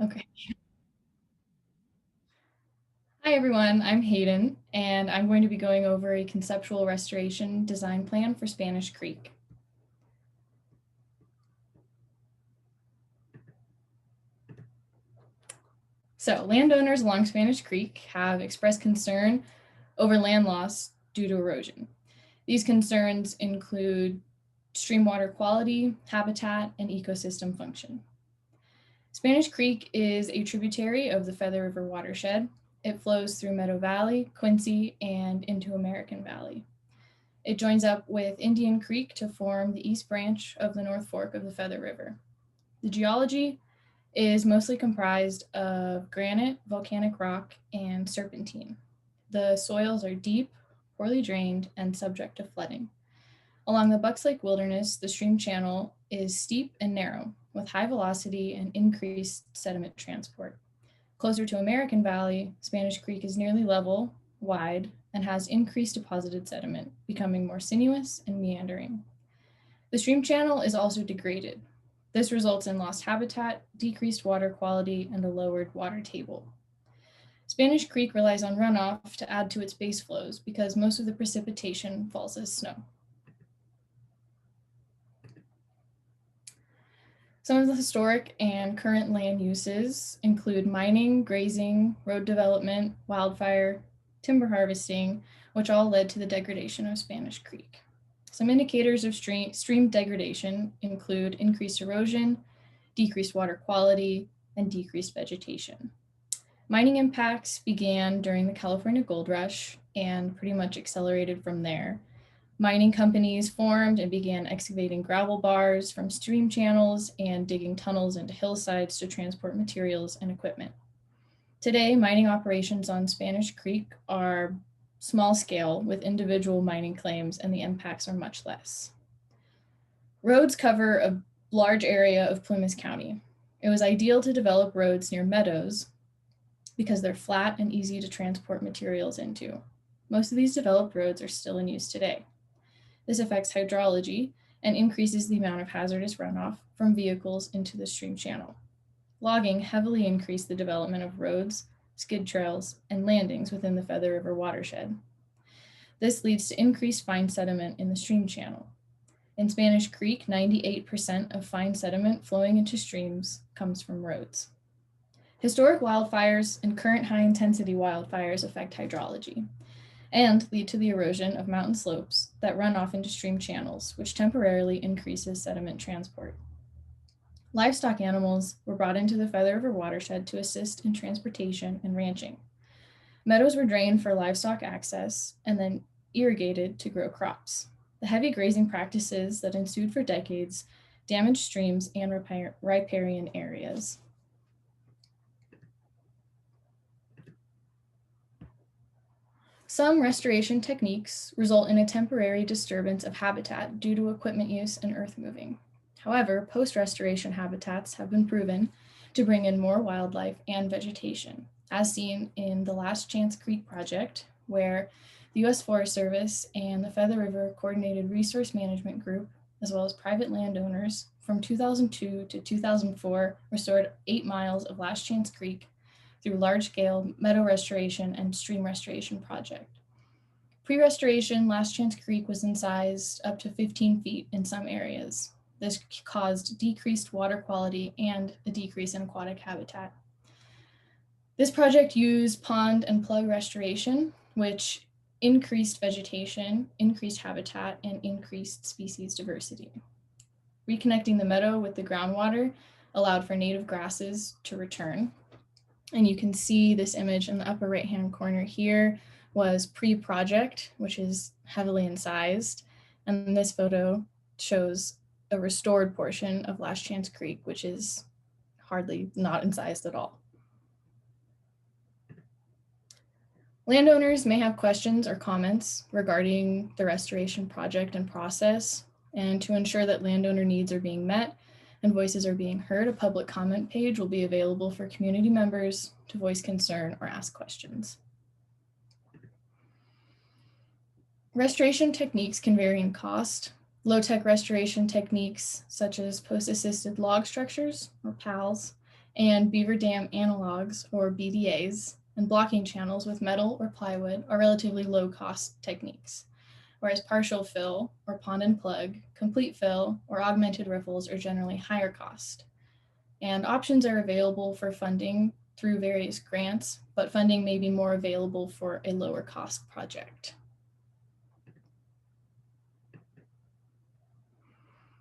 Okay. Hi, everyone. I'm Hayden, and I'm going to be going over a conceptual restoration design plan for Spanish Creek. So, landowners along Spanish Creek have expressed concern over land loss due to erosion. These concerns include stream water quality, habitat, and ecosystem function. Spanish Creek is a tributary of the Feather River watershed. It flows through Meadow Valley, Quincy, and into American Valley. It joins up with Indian Creek to form the east branch of the North Fork of the Feather River. The geology is mostly comprised of granite, volcanic rock, and serpentine. The soils are deep, poorly drained, and subject to flooding. Along the Bucks Lake Wilderness, the stream channel is steep and narrow, with high velocity and increased sediment transport. Closer to American Valley, Spanish Creek is nearly level, wide, and has increased deposited sediment, becoming more sinuous and meandering. The stream channel is also degraded. This results in lost habitat, decreased water quality, and a lowered water table. Spanish Creek relies on runoff to add to its base flows because most of the precipitation falls as snow. Some of the historic and current land uses include mining, grazing, road development, wildfire, timber harvesting, which all led to the degradation of Spanish Creek. Some indicators of stream degradation include increased erosion, decreased water quality, and decreased vegetation. Mining impacts began during the California Gold Rush and pretty much accelerated from there. Mining companies formed and began excavating gravel bars from stream channels and digging tunnels into hillsides to transport materials and equipment. Today, mining operations on Spanish Creek are small scale with individual mining claims, and the impacts are much less. Roads cover a large area of Plumas County. It was ideal to develop roads near meadows because they're flat and easy to transport materials into. Most of these developed roads are still in use today. This affects hydrology and increases the amount of hazardous runoff from vehicles into the stream channel. Logging heavily increased the development of roads, skid trails, and landings within the Feather River watershed. This leads to increased fine sediment in the stream channel. In Spanish Creek, 98% of fine sediment flowing into streams comes from roads. Historic wildfires and current high-intensity wildfires affect hydrology and lead to the erosion of mountain slopes that run off into stream channels, which temporarily increases sediment transport. Livestock animals were brought into the Feather River watershed to assist in transportation and ranching. Meadows were drained for livestock access and then irrigated to grow crops. The heavy grazing practices that ensued for decades damaged streams and riparian areas. Some restoration techniques result in a temporary disturbance of habitat due to equipment use and earth moving. However, post-restoration habitats have been proven to bring in more wildlife and vegetation, as seen in the Last Chance Creek project, where the U.S. Forest Service and the Feather River Coordinated Resource Management Group, as well as private landowners, from 2002 to 2004 restored 8 miles of Last Chance Creek through large-scale meadow restoration and stream restoration project. Pre-restoration, Last Chance Creek was incised up to 15 feet in some areas. This caused decreased water quality and a decrease in aquatic habitat. This project used pond and plug restoration, which increased vegetation, increased habitat, and increased species diversity. Reconnecting the meadow with the groundwater allowed for native grasses to return. And you can see this image in the upper right-hand corner here was pre-project, which is heavily incised. And this photo shows a restored portion of Last Chance Creek, which is hardly not incised at all. Landowners may have questions or comments regarding the restoration project and process, and to ensure that landowner needs are being met and voices are being heard, a public comment page will be available for community members to voice concern or ask questions. Restoration techniques can vary in cost. Low-tech restoration techniques, such as post-assisted log structures, or PALs, and beaver dam analogs, or BDAs, and blocking channels with metal or plywood are relatively low-cost techniques, whereas partial fill, or pond and plug, complete fill, or augmented riffles are generally higher cost. And options are available for funding through various grants, but funding may be more available for a lower cost project.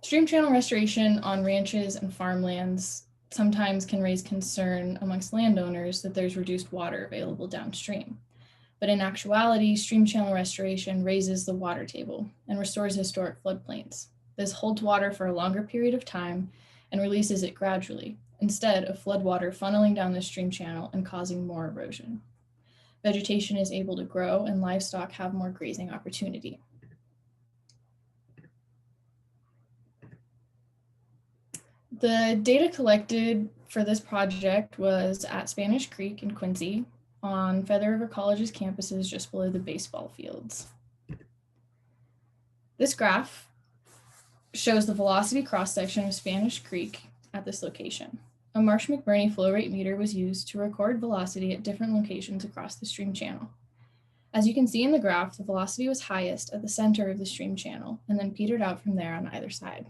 Stream channel restoration on ranches and farmlands sometimes can raise concern amongst landowners that there's reduced water available downstream. But in actuality, stream channel restoration raises the water table and restores historic floodplains. This holds water for a longer period of time and releases it gradually, instead of floodwater funneling down the stream channel and causing more erosion. Vegetation is able to grow and livestock have more grazing opportunity. The data collected for this project was at Spanish Creek in Quincy on Feather River College's campuses just below the baseball fields. This graph shows the velocity cross-section of Spanish Creek at this location. A Marsh-McBurney flow rate meter was used to record velocity at different locations across the stream channel. As you can see in the graph, the velocity was highest at the center of the stream channel and then petered out from there on either side.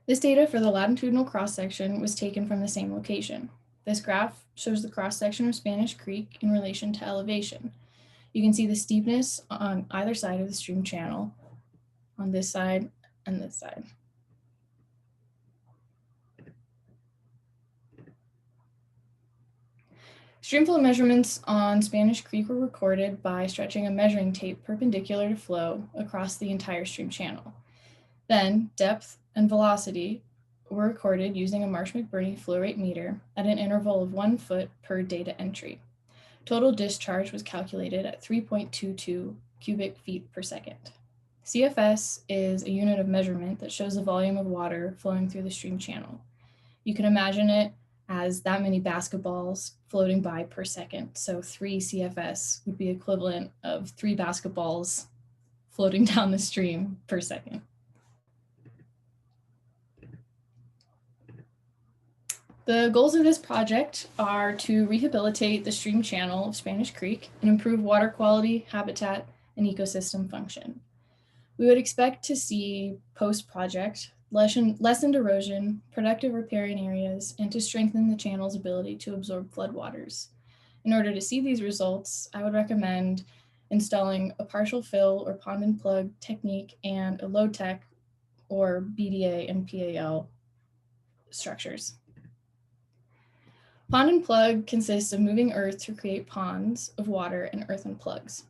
This data for the latitudinal cross-section was taken from the same location. This graph shows the cross-section of Spanish Creek in relation to elevation. You can see the steepness on either side of the stream channel, on this side and this side. Streamflow measurements on Spanish Creek were recorded by stretching a measuring tape perpendicular to flow across the entire stream channel. Then depth and velocity were recorded using a Marsh-McBurney flow rate meter at an interval of 1 foot per data entry. Total discharge was calculated at 3.22 cubic feet per second. CFS is a unit of measurement that shows the volume of water flowing through the stream channel. You can imagine it as that many basketballs floating by per second. So 3 CFS would be equivalent of 3 basketballs floating down the stream per second. The goals of this project are to rehabilitate the stream channel of Spanish Creek and improve water quality, habitat, and ecosystem function. We would expect to see post-project lessened erosion, productive riparian areas, and to strengthen the channel's ability to absorb floodwaters. In order to see these results, I would recommend installing a partial fill or pond and plug technique and a low-tech or BDA and PAL structures. Pond and plug consists of moving earth to create ponds of water and earthen plugs.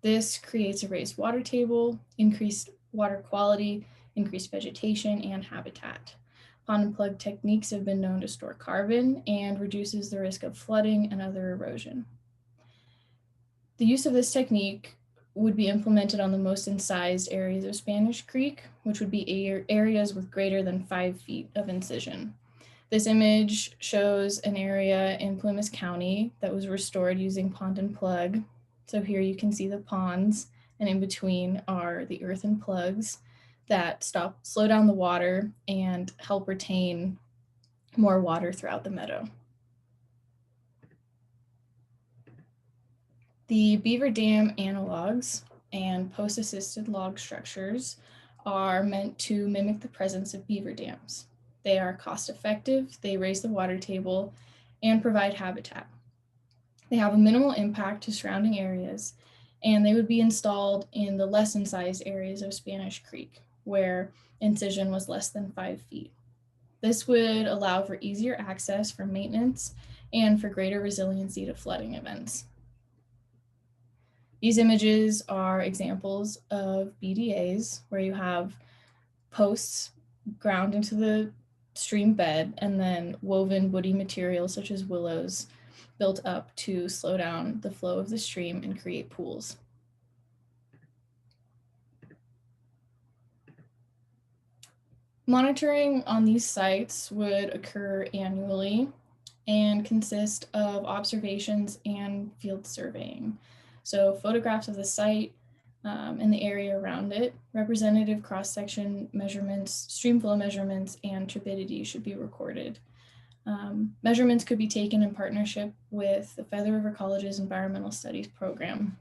This creates a raised water table, increased water quality, increased vegetation, and habitat. Pond and plug techniques have been known to store carbon and reduces the risk of flooding and other erosion. The use of this technique would be implemented on the most incised areas of Spanish Creek, which would be areas with greater than 5 feet of incision. This image shows an area in Plumas County that was restored using pond and plug. So here you can see the ponds, and in between are the earthen plugs that slow down the water and help retain more water throughout the meadow. The beaver dam analogs and post-assisted log structures are meant to mimic the presence of beaver dams. They are cost-effective, they raise the water table, and provide habitat. They have a minimal impact to surrounding areas, and they would be installed in the less incised areas of Spanish Creek, where incision was less than 5 feet. This would allow for easier access for maintenance and for greater resiliency to flooding events. These images are examples of BDAs where you have posts ground into the stream bed and then woven woody materials such as willows built up to slow down the flow of the stream and create pools. Monitoring on these sites would occur annually and consist of observations and field surveying. So photographs of the site, and the area around it. Representative cross-section measurements, streamflow measurements, and turbidity should be recorded. Measurements could be taken in partnership with the Feather River College's Environmental Studies program.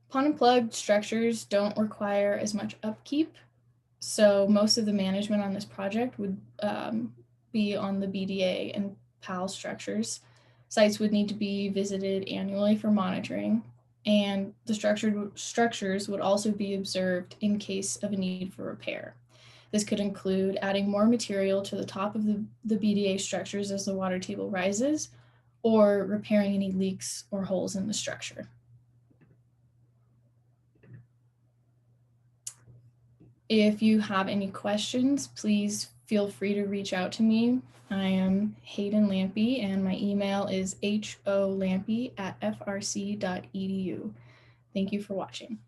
Pond and plug structures don't require as much upkeep, so most of the management on this project would be on the BDA and PAL structures. Sites would need to be visited annually for monitoring, and the structures would also be observed in case of a need for repair. This could include adding more material to the top of the BDA structures as the water table rises, or repairing any leaks or holes in the structure. If you have any questions, please feel free to reach out to me. I am Hayden Lampy, and my email is holampy@frc.edu. Thank you for watching.